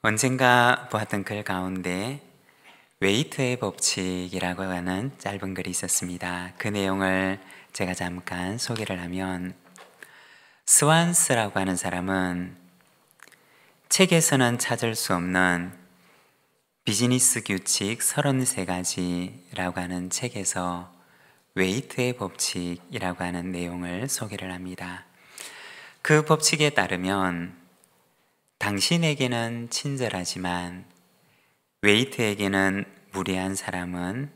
언젠가 보았던 글 가운데 웨이트의 법칙이라고 하는 짧은 글이 있었습니다. 그 내용을 제가 잠깐 소개를 하면, 스완스라고 하는 사람은 책에서는 찾을 수 없는 비즈니스 규칙 33가지라고 하는 책에서 웨이트의 법칙이라고 하는 내용을 소개를 합니다. 그 법칙에 따르면 당신에게는 친절하지만 웨이트에게는 무례한 사람은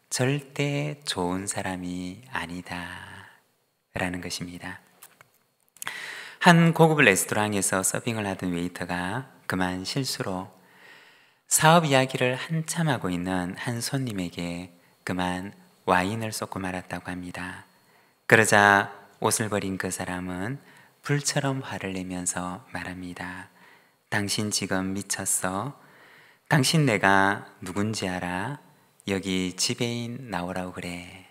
절대 좋은 사람이 아니다 라는 것입니다. 한 고급 레스토랑에서 서빙을 하던 웨이터가 그만 실수로 사업 이야기를 한참 하고 있는 한 손님에게 그만 와인을 쏟고 말았다고 합니다. 그러자 옷을 버린 그 사람은 불처럼 화를 내면서 말합니다. 당신 지금 미쳤어? 당신 내가 누군지 알아? 여기 지배인 나오라고 그래.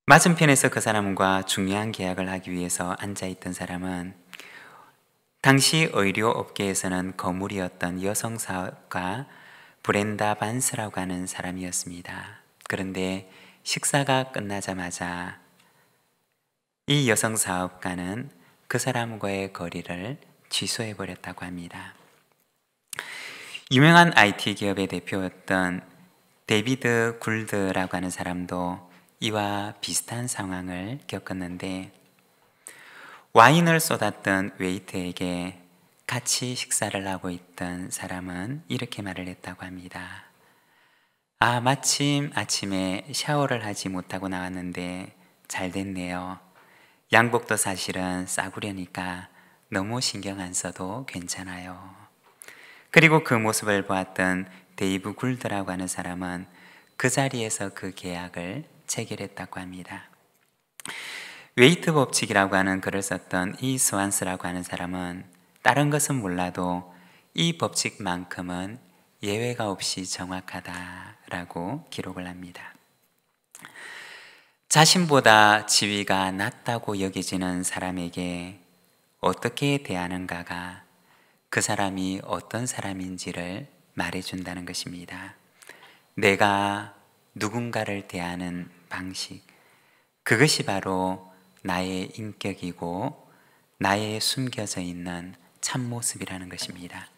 맞은편에서 그 사람과 중요한 계약을 하기 위해서 앉아있던 사람은 당시 의료업계에서는 거물이었던 여성 사업가 브렌다 반스라고 하는 사람이었습니다. 그런데 식사가 끝나자마자 이 여성 사업가는 그 사람과의 거리를 취소해버렸다고 합니다. 유명한 IT 기업의 대표였던 데비드 굴드라고 하는 사람도 이와 비슷한 상황을 겪었는데, 와인을 쏟았던 웨이트에게 같이 식사를 하고 있던 사람은 이렇게 말을 했다고 합니다. 마침 아침에 샤워를 하지 못하고 나왔는데 잘 됐네요. 양복도 사실은 싸구려니까 너무 신경 안 써도 괜찮아요. 그리고 그 모습을 보았던 데이브 굴드라고 하는 사람은 그 자리에서 그 계약을 체결했다고 합니다. 웨이트 법칙이라고 하는 글을 썼던 이 스완스라고 하는 사람은 다른 것은 몰라도 이 법칙만큼은 예외가 없이 정확하다라고 기록을 합니다. 자신보다 지위가 낮다고 여겨지는 사람에게 어떻게 대하는가가 그 사람이 어떤 사람인지를 말해준다는 것입니다. 내가 누군가를 대하는 방식, 그것이 바로 나의 인격이고 나의 숨겨져 있는 참모습이라는 것입니다.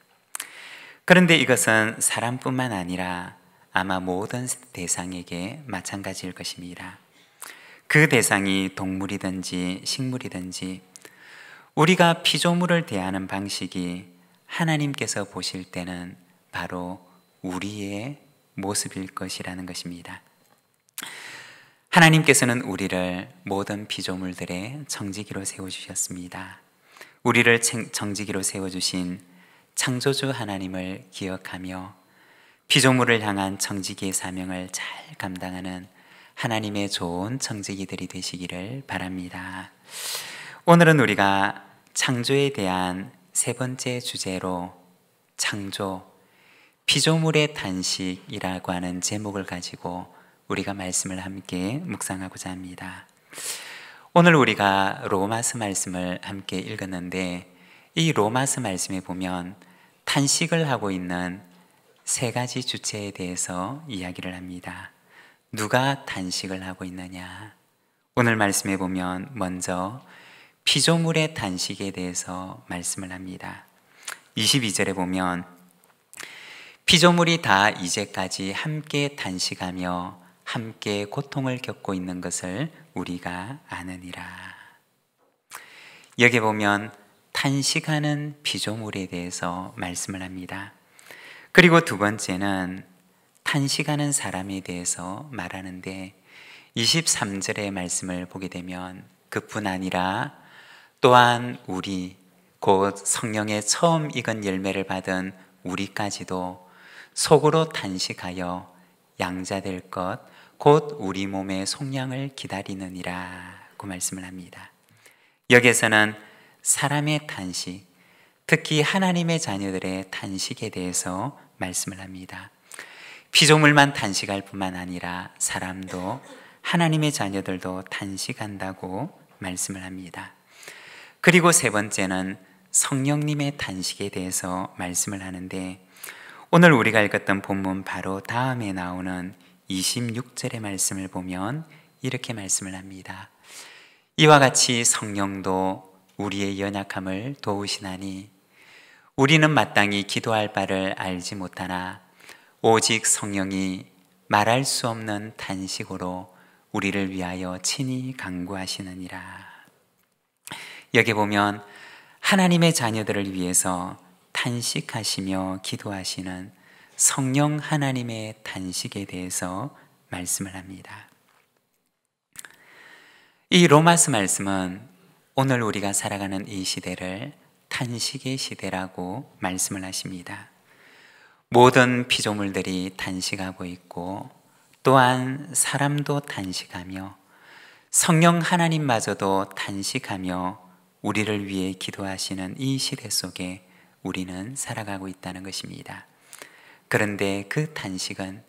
그런데 이것은 사람뿐만 아니라 아마 모든 대상에게 마찬가지일 것입니다. 그 대상이 동물이든지 식물이든지 우리가 피조물을 대하는 방식이 하나님께서 보실 때는 바로 우리의 모습일 것이라는 것입니다. 하나님께서는 우리를 모든 피조물들의 청지기로 세워주셨습니다. 우리를 청지기로 세워주신 창조주 하나님을 기억하며 피조물을 향한 청지기의 사명을 잘 감당하는 하나님의 좋은 청지기들이 되시기를 바랍니다. 오늘은 우리가 창조에 대한 세 번째 주제로 창조, 피조물의 탄식이라고 하는 제목을 가지고 우리가 말씀을 함께 묵상하고자 합니다. 오늘 우리가 로마서 말씀을 함께 읽었는데, 이 로마서 말씀에 보면 탄식을 하고 있는 세 가지 주체에 대해서 이야기를 합니다. 누가 탄식을 하고 있느냐? 오늘 말씀에 보면 먼저 피조물의 탄식에 대해서 말씀을 합니다. 22절에 보면 피조물이 다 이제까지 함께 탄식하며 함께 고통을 겪고 있는 것을 우리가 아느니라. 여기 보면 탄식하는 피조물에 대해서 말씀을 합니다. 그리고 두 번째는 탄식하는 사람에 대해서 말하는데, 23절의 말씀을 보게 되면 그뿐 아니라 또한 우리, 곧 성령의 처음 익은 열매를 받은 우리까지도 속으로 탄식하여 양자될 것, 곧 우리 몸의 속량을 기다리느니라 고 말씀을 합니다. 여기에서는 사람의 탄식, 특히 하나님의 자녀들의 탄식에 대해서 말씀을 합니다. 피조물만 탄식할 뿐만 아니라 사람도, 하나님의 자녀들도 탄식한다고 말씀을 합니다. 그리고 세 번째는 성령님의 단식에 대해서 말씀을 하는데, 오늘 우리가 읽었던 본문 바로 다음에 나오는 26절의 말씀을 보면 이렇게 말씀을 합니다. 이와 같이 성령도 우리의 연약함을 도우시나니 우리는 마땅히 기도할 바를 알지 못하나 오직 성령이 말할 수 없는 탄식으로 우리를 위하여 친히 간구하시느니라. 여기 보면 하나님의 자녀들을 위해서 탄식하시며 기도하시는 성령 하나님의 탄식에 대해서 말씀을 합니다. 이 로마서 말씀은 오늘 우리가 살아가는 이 시대를 탄식의 시대라고 말씀을 하십니다. 모든 피조물들이 탄식하고 있고 또한 사람도 탄식하며 성령 하나님마저도 탄식하며 우리를 위해 기도하시는 이 시대 속에 우리는 살아가고 있다는 것입니다. 그런데 그 탄식은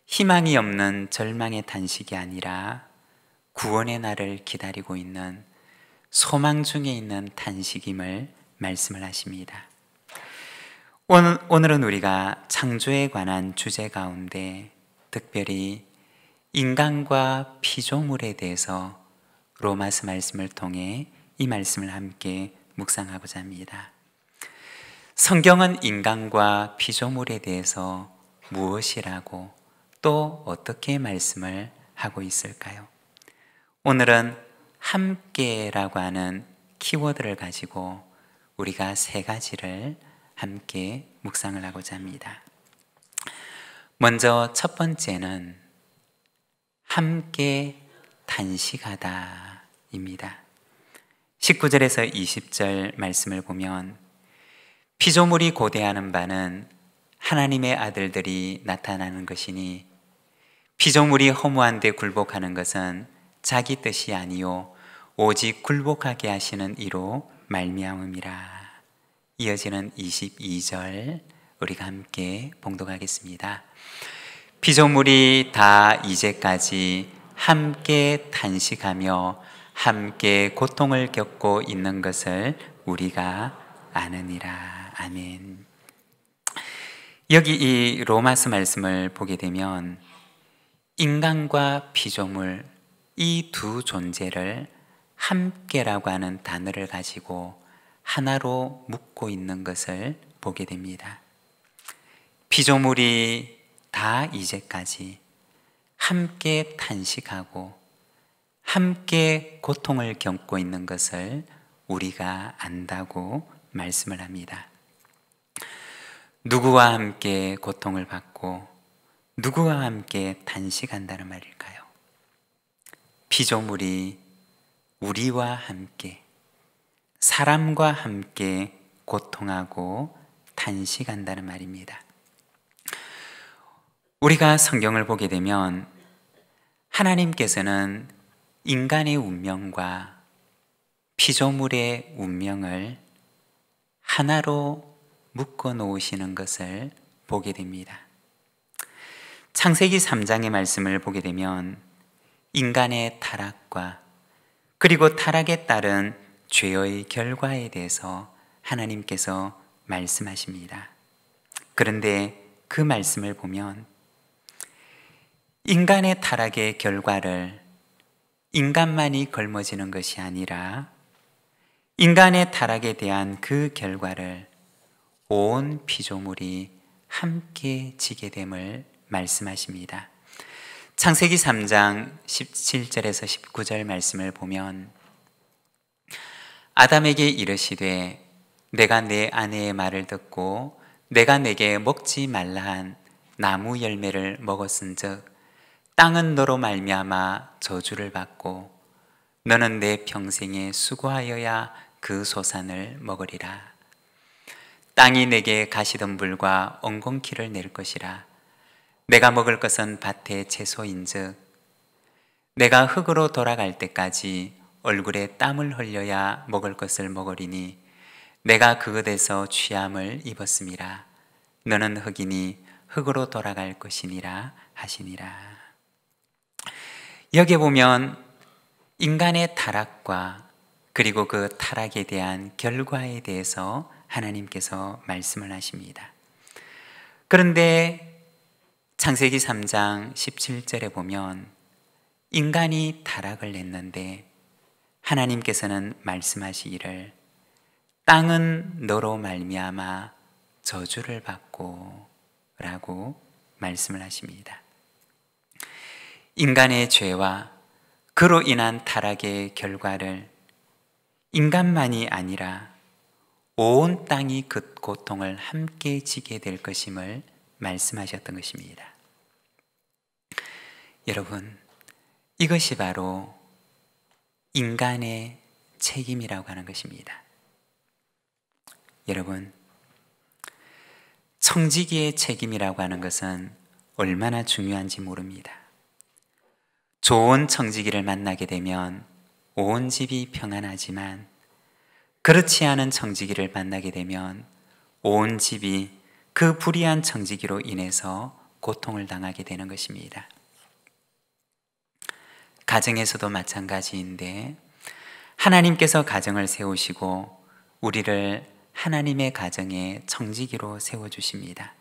희망이 없는 절망의 탄식이 아니라 구원의 날을 기다리고 있는 소망 중에 있는 탄식임을 말씀을 하십니다. 오늘은 우리가 창조에 관한 주제 가운데 특별히 인간과 피조물에 대해서 로마서 말씀을 통해 이 말씀을 함께 묵상하고자 합니다. 성경은 인간과 피조물에 대해서 무엇이라고 또 어떻게 말씀을 하고 있을까요? 오늘은 함께라고 하는 키워드를 가지고 우리가 세 가지를 함께 묵상을 하고자 합니다. 먼저 첫 번째는 함께 탄식하다입니다. 19절에서 20절 말씀을 보면 피조물이 고대하는 바는 하나님의 아들들이 나타나는 것이니 피조물이 허무한 데 굴복하는 것은 자기 뜻이 아니요 오직 굴복하게 하시는 이로 말미암음이라. 이어지는 22절 우리가 함께 봉독하겠습니다. 피조물이 다 이제까지 함께 탄식하며 함께 고통을 겪고 있는 것을 우리가 아느니라. 아멘. 여기 이 로마서 말씀을 보게 되면 인간과 피조물 이 두 존재를 함께라고 하는 단어를 가지고 하나로 묶고 있는 것을 보게 됩니다. 피조물이 다 이제까지 함께 탄식하고 함께 고통을 겪고 있는 것을 우리가 안다고 말씀을 합니다. 누구와 함께 고통을 받고 누구와 함께 탄식한다는 말일까요? 피조물이 우리와 함께 사람과 함께 고통하고 탄식한다는 말입니다. 우리가 성경을 보게 되면 하나님께서는 인간의 운명과 피조물의 운명을 하나로 묶어 놓으시는 것을 보게 됩니다. 창세기 3장의 말씀을 보게 되면 인간의 타락과 그리고 타락에 따른 죄의 결과에 대해서 하나님께서 말씀하십니다. 그런데 그 말씀을 보면 인간의 타락의 결과를 인간만이 걸머지는 것이 아니라 인간의 타락에 대한 그 결과를 온 피조물이 함께 지게 됨을 말씀하십니다. 창세기 3장 17절에서 19절 말씀을 보면 아담에게 이르시되 내가 내 아내의 말을 듣고 내가 내게 먹지 말라 한 나무 열매를 먹었은즉 땅은 너로 말미암아 저주를 받고 너는 내 평생에 수고하여야 그 소산을 먹으리라. 땅이 내게 가시덤불과 엉겅퀴를 낼 것이라. 내가 먹을 것은 밭의 채소인즉 내가 흙으로 돌아갈 때까지 얼굴에 땀을 흘려야 먹을 것을 먹으리니 내가 그것에서 취함을 입었음이라. 너는 흙이니 흙으로 돌아갈 것이니라 하시니라. 여기 보면 인간의 타락과 그리고 그 타락에 대한 결과에 대해서 하나님께서 말씀을 하십니다. 그런데 창세기 3장 17절에 보면 인간이 타락을 했는데 하나님께서는 말씀하시기를 땅은 너로 말미암아 저주를 받고 라고 말씀을 하십니다. 인간의 죄와 그로 인한 타락의 결과를 인간만이 아니라 온 땅이 그 고통을 함께 지게 될 것임을 말씀하셨던 것입니다. 여러분, 이것이 바로 인간의 책임이라고 하는 것입니다. 여러분, 청지기의 책임이라고 하는 것은 얼마나 중요한지 모릅니다. 좋은 청지기를 만나게 되면 온 집이 평안하지만 그렇지 않은 청지기를 만나게 되면 온 집이 그 불의한 청지기로 인해서 고통을 당하게 되는 것입니다. 가정에서도 마찬가지인데 하나님께서 가정을 세우시고 우리를 하나님의 가정에 청지기로 세워주십니다.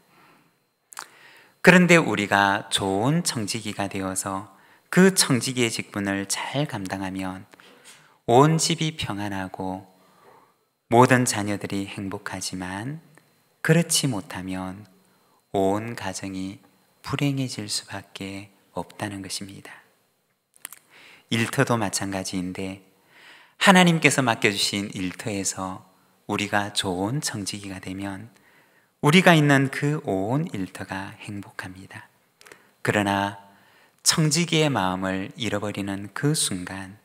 그런데 우리가 좋은 청지기가 되어서 그 청지기의 직분을 잘 감당하면 온 집이 평안하고 모든 자녀들이 행복하지만 그렇지 못하면 온 가정이 불행해질 수밖에 없다는 것입니다. 일터도 마찬가지인데 하나님께서 맡겨주신 일터에서 우리가 좋은 청지기가 되면 우리가 있는 그 온 일터가 행복합니다. 그러나 청지기의 마음을 잃어버리는 그 순간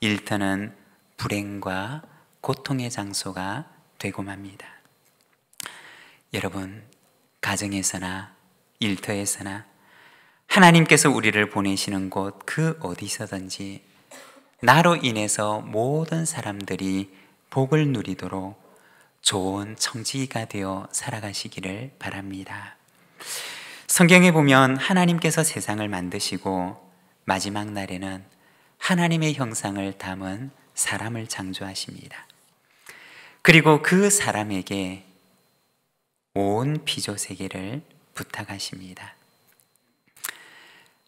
일터는 불행과 고통의 장소가 되고 맙니다. 여러분, 가정에서나 일터에서나 하나님께서 우리를 보내시는 곳 그 어디서든지 나로 인해서 모든 사람들이 복을 누리도록 좋은 청지기가 되어 살아가시기를 바랍니다. 성경에 보면 하나님께서 세상을 만드시고 마지막 날에는 하나님의 형상을 담은 사람을 창조하십니다. 그리고 그 사람에게 온 피조세계를 부탁하십니다.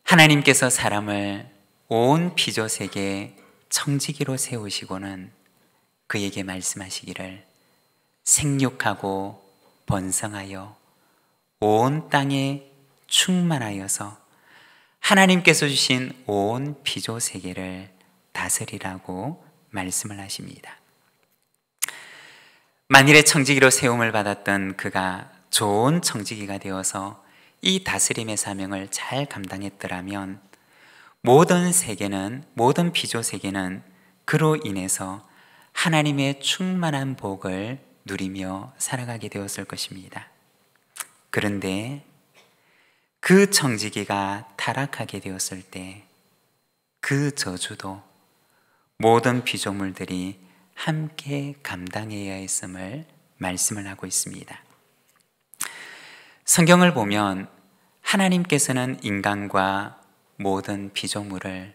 하나님께서 사람을 온 피조세계에 청지기로 세우시고는 그에게 말씀하시기를 생육하고 번성하여 온 땅에 충만하여서 하나님께서 주신 온 피조세계를 다스리라고 말씀을 하십니다. 만일에 청지기로 세움을 받았던 그가 좋은 청지기가 되어서 이 다스림의 사명을 잘 감당했더라면 모든 세계는, 모든 피조세계는 그로 인해서 하나님의 충만한 복을 누리며 살아가게 되었을 것입니다. 그런데 그 청지기가 타락하게 되었을 때 그 저주도 모든 피조물들이 함께 감당해야 했음을 말씀을 하고 있습니다. 성경을 보면 하나님께서는 인간과 모든 피조물을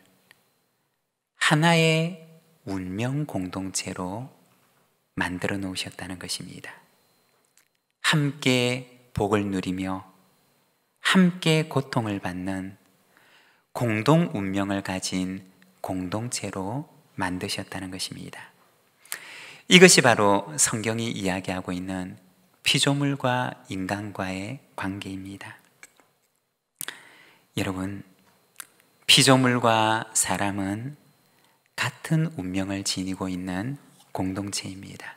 하나의 운명 공동체로 만들어 놓으셨다는 것입니다. 함께 복을 누리며 함께 고통을 받는 공동 운명을 가진 공동체로 만드셨다는 것입니다. 이것이 바로 성경이 이야기하고 있는 피조물과 인간과의 관계입니다. 여러분, 피조물과 사람은 같은 운명을 지니고 있는 공동체입니다.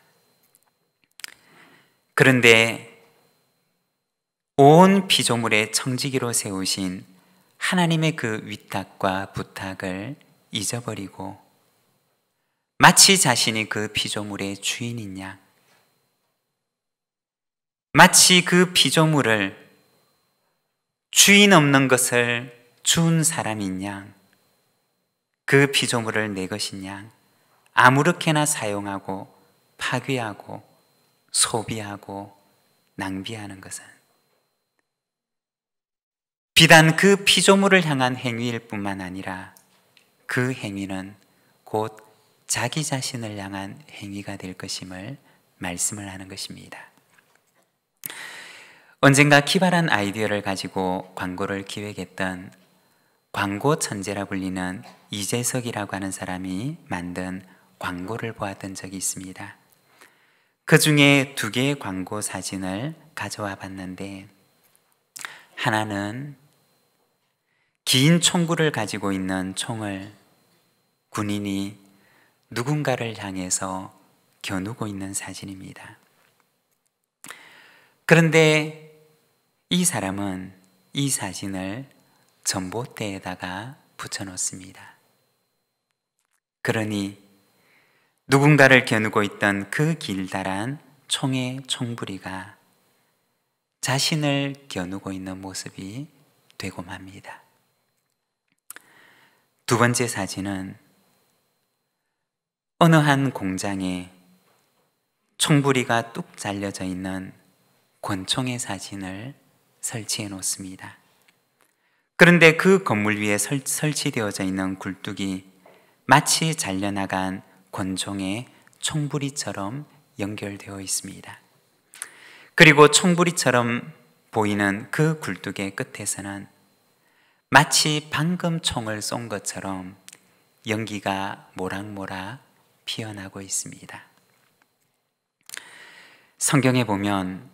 그런데 온 피조물의 청지기로 세우신 하나님의 그 위탁과 부탁을 잊어버리고 마치 자신이 그 피조물의 주인인 양, 마치 그 피조물을 주인 없는 것을 준 사람인 양, 그 피조물을 내 것인 양 아무렇게나 사용하고 파괴하고 소비하고 낭비하는 것은 비단 그 피조물을 향한 행위일 뿐만 아니라 그 행위는 곧 자기 자신을 향한 행위가 될 것임을 말씀을 하는 것입니다. 언젠가 기발한 아이디어를 가지고 광고를 기획했던 광고 천재라 불리는 이재석이라고 하는 사람이 만든 광고를 보았던 적이 있습니다. 그 중에 2개의 광고 사진을 가져와 봤는데, 하나는 긴 총구를 가지고 있는 총을 군인이 누군가를 향해서 겨누고 있는 사진입니다. 그런데 이 사람은 이 사진을 전봇대에다가 붙여놓습니다. 그러니 누군가를 겨누고 있던 그 길다란 총의 총부리가 자신을 겨누고 있는 모습이 되고 맙니다. 2번째 사진은 어느 한 공장에 총부리가 뚝 잘려져 있는 권총의 사진을 설치해 놓습니다. 그런데 그 건물 위에 설치되어져 있는 굴뚝이 마치 잘려나간 권총의 총부리처럼 연결되어 있습니다. 그리고 총부리처럼 보이는 그 굴뚝의 끝에서는 마치 방금 총을 쏜 것처럼 연기가 모락모락 피어나고 있습니다. 성경에 보면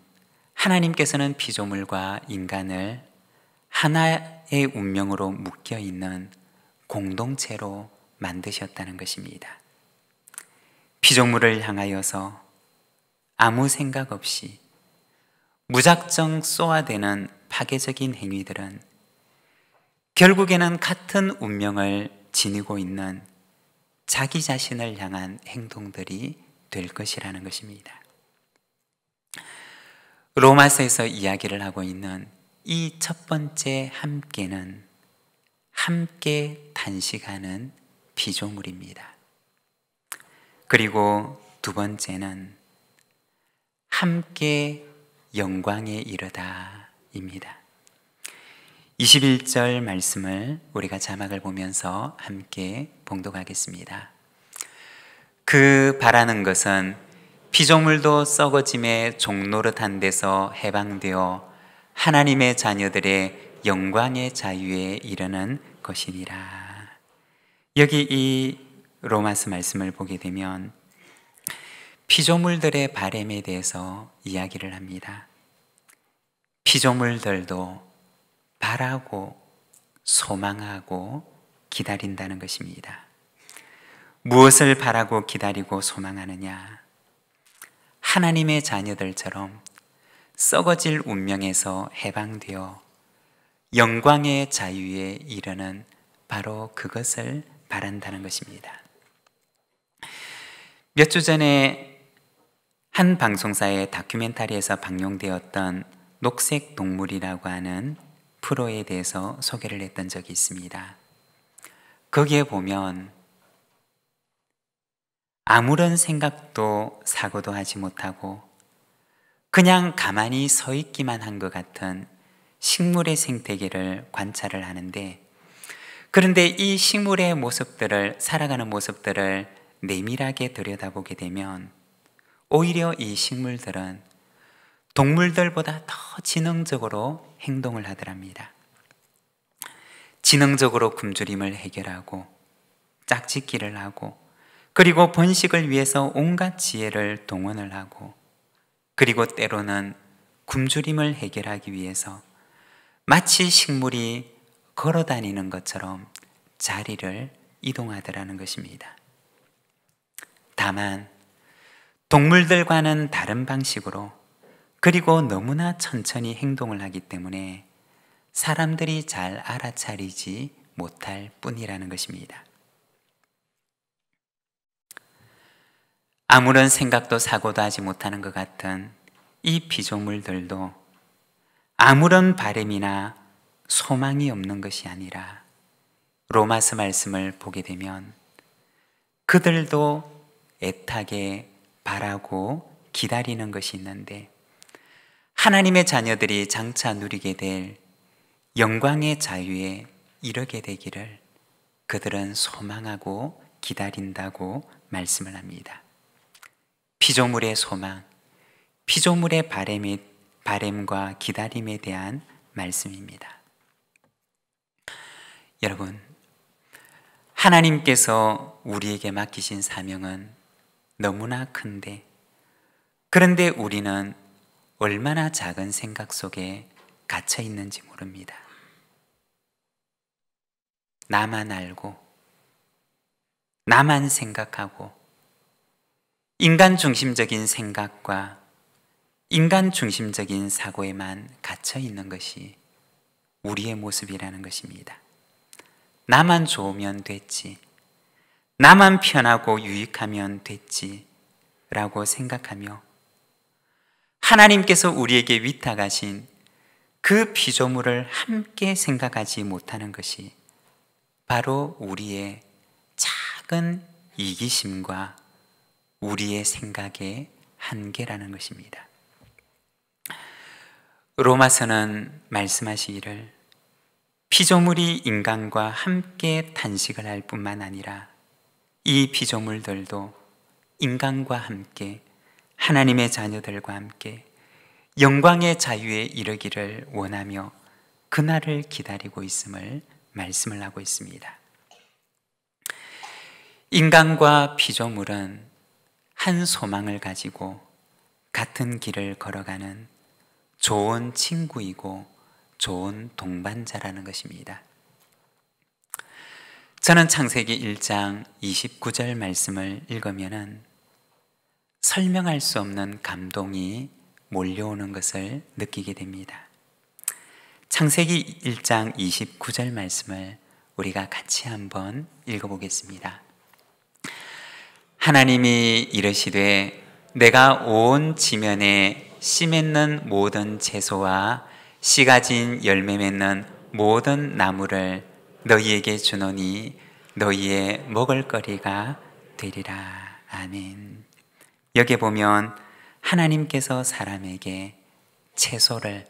하나님께서는 피조물과 인간을 하나의 운명으로 묶여 있는 공동체로 만드셨다는 것입니다. 피조물을 향하여서 아무 생각 없이 무작정 쏘아대는 파괴적인 행위들은 결국에는 같은 운명을 지니고 있는 자기 자신을 향한 행동들이 될 것이라는 것입니다. 로마서에서 이야기를 하고 있는 이 첫 번째 함께는 함께 단식하는 피조물입니다. 그리고 2번째는 함께 영광에 이르다입니다. 21절 말씀을 우리가 자막을 보면서 함께 봉독하겠습니다. 그 바라는 것은 피조물도 썩어짐의 종노릇한 데서 해방되어 하나님의 자녀들의 영광의 자유에 이르는 것이니라. 여기 이 로마서 말씀을 보게 되면 피조물들의 바램에 대해서 이야기를 합니다. 피조물들도 바라고 소망하고 기다린다는 것입니다. 무엇을 바라고 기다리고 소망하느냐? 하나님의 자녀들처럼 썩어질 운명에서 해방되어 영광의 자유에 이르는 바로 그것을 바란다는 것입니다. 몇 주 전에 한 방송사의 다큐멘터리에서 방영되었던 녹색 동물이라고 하는 프로에 대해서 소개를 했던 적이 있습니다. 거기에 보면 아무런 생각도 사고도 하지 못하고 그냥 가만히 서 있기만 한 것 같은 식물의 생태계를 관찰을 하는데, 그런데 이 식물의 모습들을, 살아가는 모습들을 내밀하게 들여다보게 되면 오히려 이 식물들은 동물들보다 더 지능적으로 행동을 하더랍니다. 지능적으로 굶주림을 해결하고 짝짓기를 하고, 그리고 번식을 위해서 온갖 지혜를 동원을 하고, 그리고 때로는 굶주림을 해결하기 위해서 마치 식물이 걸어 다니는 것처럼 자리를 이동하더라는 것입니다. 다만 동물들과는 다른 방식으로, 그리고 너무나 천천히 행동을 하기 때문에 사람들이 잘 알아차리지 못할 뿐이라는 것입니다. 아무런 생각도 사고도 하지 못하는 것 같은 이 피조물들도 아무런 바램이나 소망이 없는 것이 아니라, 로마서 말씀을 보게 되면 그들도 애타게 바라고 기다리는 것이 있는데, 하나님의 자녀들이 장차 누리게 될 영광의 자유에 이르게 되기를 그들은 소망하고 기다린다고 말씀을 합니다. 피조물의 소망, 피조물의 바램과 기다림에 대한 말씀입니다. 여러분, 하나님께서 우리에게 맡기신 사명은 너무나 큰데, 그런데 우리는 얼마나 작은 생각 속에 갇혀 있는지 모릅니다. 나만 알고, 나만 생각하고, 인간 중심적인 생각과 인간 중심적인 사고에만 갇혀 있는 것이 우리의 모습이라는 것입니다. 나만 좋으면 됐지, 나만 편하고 유익하면 됐지 라고 생각하며 하나님께서 우리에게 위탁하신 그 피조물을 함께 생각하지 못하는 것이 바로 우리의 작은 이기심과 우리의 생각의 한계라는 것입니다. 로마서는 말씀하시기를 피조물이 인간과 함께 탄식을 할 뿐만 아니라 이 피조물들도 인간과 함께 하나님의 자녀들과 함께 영광의 자유에 이르기를 원하며 그날을 기다리고 있음을 말씀을 하고 있습니다. 인간과 피조물은 한 소망을 가지고 같은 길을 걸어가는 좋은 친구이고 좋은 동반자라는 것입니다. 저는 창세기 1장 29절 말씀을 읽으면은 설명할 수 없는 감동이 몰려오는 것을 느끼게 됩니다. 창세기 1장 29절 말씀을 우리가 같이 한번 읽어보겠습니다. 하나님이 이르시되 내가 온 지면에 씨 맺는 모든 채소와 씨 가진 열매 맺는 모든 나무를 너희에게 주노니 너희의 먹을거리가 되리라. 아멘. 여기 보면 하나님께서 사람에게 채소를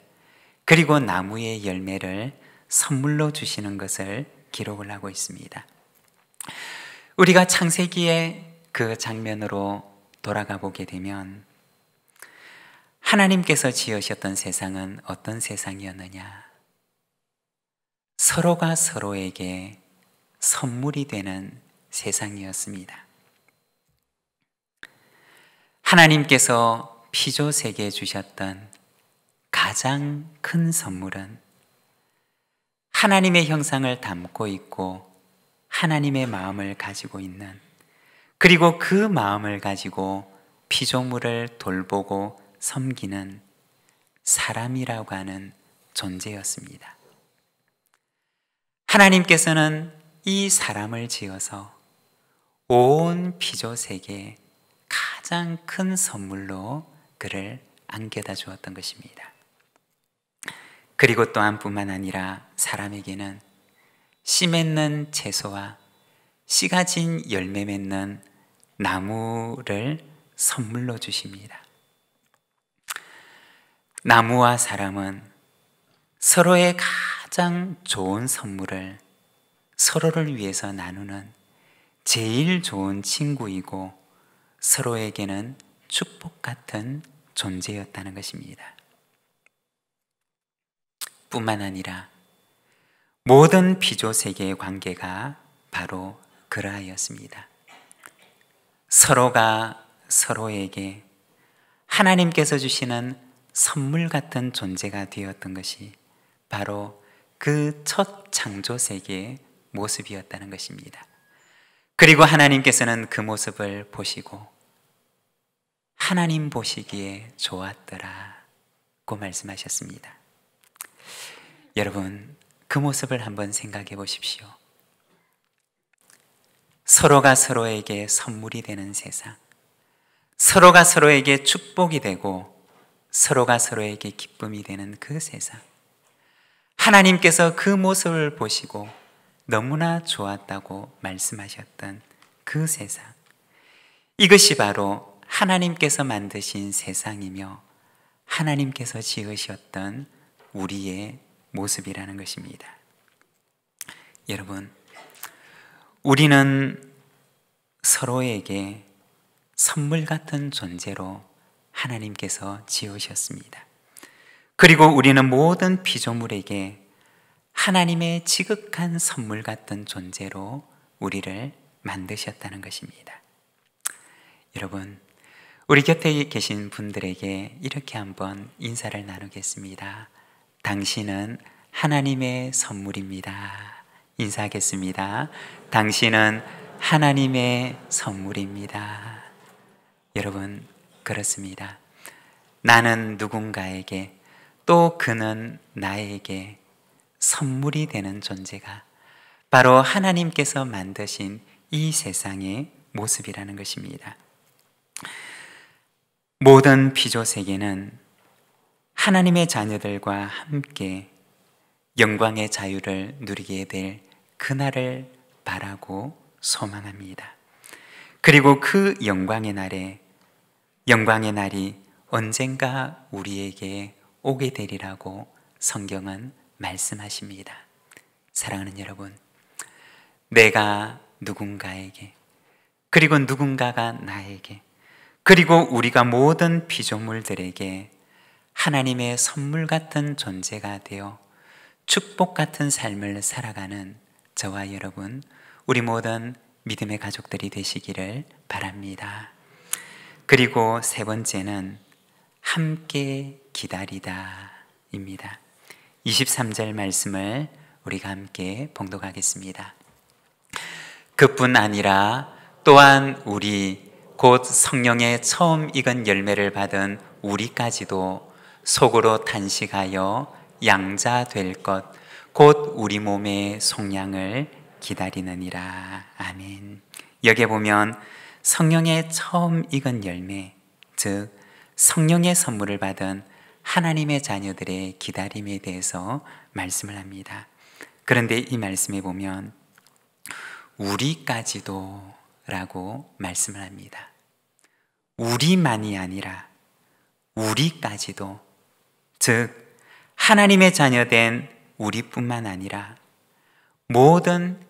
그리고 나무의 열매를 선물로 주시는 것을 기록을 하고 있습니다. 우리가 창세기의 그 장면으로 돌아가 보게 되면 하나님께서 지으셨던 세상은 어떤 세상이었느냐? 서로가 서로에게 선물이 되는 세상이었습니다. 하나님께서 피조 세계에 주셨던 가장 큰 선물은 하나님의 형상을 담고 있고 하나님의 마음을 가지고 있는, 그리고 그 마음을 가지고 피조물을 돌보고 섬기는 사람이라고 하는 존재였습니다. 하나님께서는 이 사람을 지어서 온 피조 세계에 가장 큰 선물로 그를 안겨다 주었던 것입니다. 그리고 또한 뿐만 아니라 사람에게는 씨 맺는 채소와 씨 가진 열매 맺는 나무를 선물로 주십니다. 나무와 사람은 서로의 가장 좋은 선물을 서로를 위해서 나누는 제일 좋은 친구이고 서로에게는 축복 같은 존재였다는 것입니다. 뿐만 아니라 모든 피조 세계의 관계가 바로 그러하였습니다. 서로가 서로에게 하나님께서 주시는 선물 같은 존재가 되었던 것이 바로 그 첫 창조 세계의 모습이었다는 것입니다. 그리고 하나님께서는 그 모습을 보시고 하나님 보시기에 좋았더라고 말씀하셨습니다. 여러분, 그 모습을 한번 생각해 보십시오. 서로가 서로에게 선물이 되는 세상, 서로가 서로에게 축복이 되고 서로가 서로에게 기쁨이 되는 그 세상, 하나님께서 그 모습을 보시고 너무나 좋았다고 말씀하셨던 그 세상, 이것이 바로 하나님께서 만드신 세상이며 하나님께서 지으셨던 우리의 모습이라는 것입니다. 여러분, 우리는 서로에게 선물 같은 존재로 하나님께서 지으셨습니다. 그리고 우리는 모든 피조물에게 하나님의 지극한 선물 같은 존재로 우리를 만드셨다는 것입니다. 여러분, 우리 곁에 계신 분들에게 이렇게 한번 인사를 나누겠습니다. 당신은 하나님의 선물입니다. 인사하겠습니다. 당신은 하나님의 선물입니다. 여러분, 그렇습니다. 나는 누군가에게, 또 그는 나에게 선물이 되는 존재가 바로 하나님께서 만드신 이 세상의 모습이라는 것입니다. 모든 피조 세계는 하나님의 자녀들과 함께 영광의 자유를 누리게 될 그날을 바라고 소망합니다. 그리고 그 영광의 날이 언젠가 우리에게 오게 되리라고 성경은 말씀하십니다. 사랑하는 여러분, 내가 누군가에게, 그리고 누군가가 나에게, 그리고 우리가 모든 피조물들에게 하나님의 선물 같은 존재가 되어 축복 같은 삶을 살아가는 저와 여러분, 우리 모든 믿음의 가족들이 되시기를 바랍니다. 그리고 세 번째는 함께 기다리다입니다. 23절 말씀을 우리가 함께 봉독하겠습니다. 그뿐 아니라 또한 우리 곧 성령의 처음 익은 열매를 받은 우리까지도 속으로 탄식하여 양자 될 것 곧 우리 몸의 속량을 기다리느니라. 아멘. 여기에 보면 성령의 처음 익은 열매, 즉 성령의 선물을 받은 하나님의 자녀들의 기다림에 대해서 말씀을 합니다. 그런데 이 말씀에 보면 우리까지도 라고 말씀을 합니다. 우리만이 아니라 우리까지도, 즉 하나님의 자녀된 우리뿐만 아니라 모든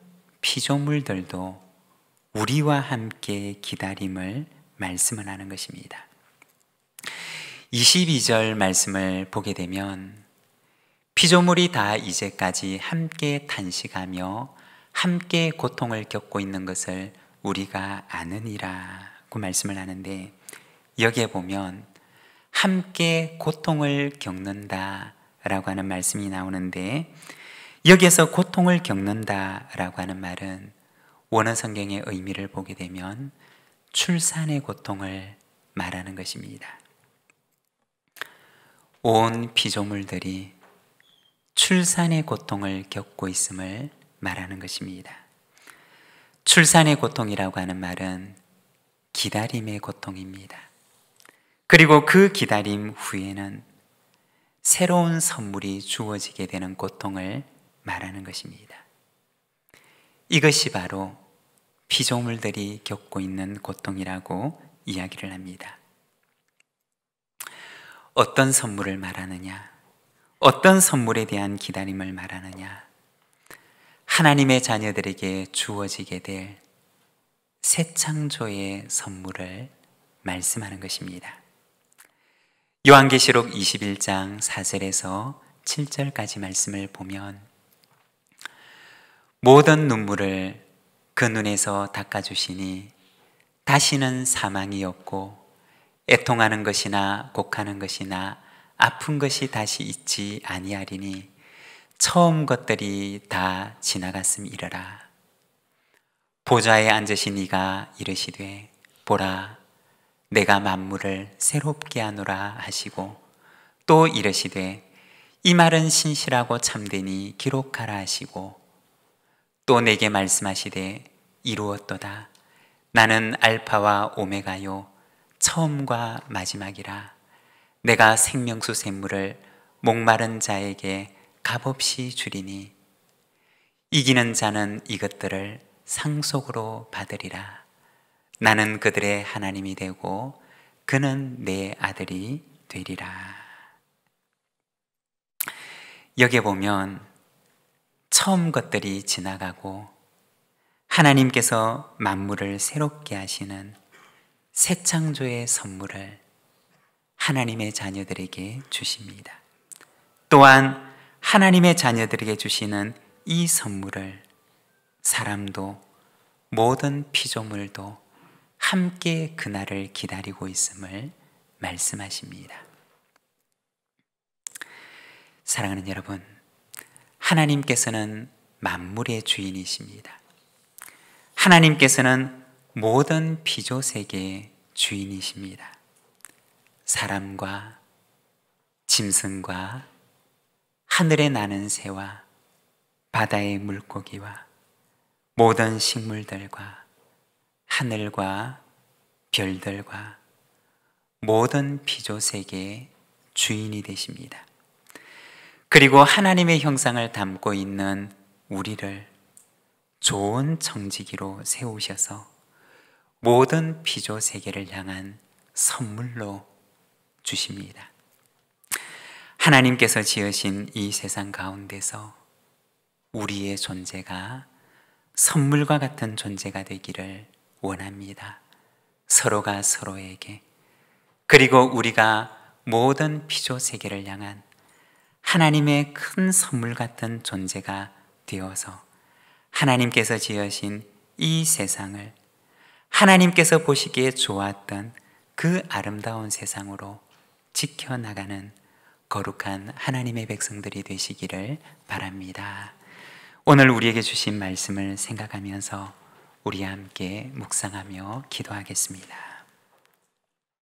피조물들도 우리와 함께 기다림을 말씀을 하는 것입니다. 22절 말씀을 보게 되면 피조물이 다 이제까지 함께 탄식하며 함께 고통을 겪고 있는 것을 우리가 아느니라고 말씀을 하는데, 여기에 보면 함께 고통을 겪는다라고 하는 말씀이 나오는데, 여기에서 고통을 겪는다라고 하는 말은 원어 성경의 의미를 보게 되면 출산의 고통을 말하는 것입니다. 온 피조물들이 출산의 고통을 겪고 있음을 말하는 것입니다. 출산의 고통이라고 하는 말은 기다림의 고통입니다. 그리고 그 기다림 후에는 새로운 선물이 주어지게 되는 고통을 말하는 것입니다. 이것이 바로 피조물들이 겪고 있는 고통이라고 이야기를 합니다. 어떤 선물을 말하느냐? 어떤 선물에 대한 기다림을 말하느냐? 하나님의 자녀들에게 주어지게 될 새 창조의 선물을 말씀하는 것입니다. 요한계시록 21장 4절에서 7절까지 말씀을 보면 모든 눈물을 그 눈에서 닦아주시니 다시는 사망이 없고 애통하는 것이나 곡하는 것이나 아픈 것이 다시 있지 아니하리니 처음 것들이 다 지나갔음이러라. 보좌에 앉으신 이가 이르시되 보라 내가 만물을 새롭게 하노라 하시고, 또 이르시되 이 말은 신실하고 참되니 기록하라 하시고, 또 내게 말씀하시되 이루었도다. 나는 알파와 오메가요 처음과 마지막이라. 내가 생명수 샘물을 목마른 자에게 값없이 주리니 이기는 자는 이것들을 상속으로 받으리라. 나는 그들의 하나님이 되고 그는 내 아들이 되리라. 여기에 보면 처음 것들이 지나가고 하나님께서 만물을 새롭게 하시는 새 창조의 선물을 하나님의 자녀들에게 주십니다. 또한 하나님의 자녀들에게 주시는 이 선물을 사람도 모든 피조물도 함께 그날을 기다리고 있음을 말씀하십니다. 사랑하는 여러분, 하나님께서는 만물의 주인이십니다. 하나님께서는 모든 피조세계의 주인이십니다. 사람과 짐승과 하늘에 나는 새와 바다의 물고기와 모든 식물들과 하늘과 별들과 모든 피조세계의 주인이 되십니다. 그리고 하나님의 형상을 담고 있는 우리를 좋은 청지기로 세우셔서 모든 피조세계를 향한 선물로 주십니다. 하나님께서 지으신 이 세상 가운데서 우리의 존재가 선물과 같은 존재가 되기를 원합니다. 서로가 서로에게, 그리고 우리가 모든 피조세계를 향한 하나님의 큰 선물 같은 존재가 되어서 하나님께서 지으신 이 세상을 하나님께서 보시기에 좋았던 그 아름다운 세상으로 지켜나가는 거룩한 하나님의 백성들이 되시기를 바랍니다. 오늘 우리에게 주신 말씀을 생각하면서 우리 함께 묵상하며 기도하겠습니다.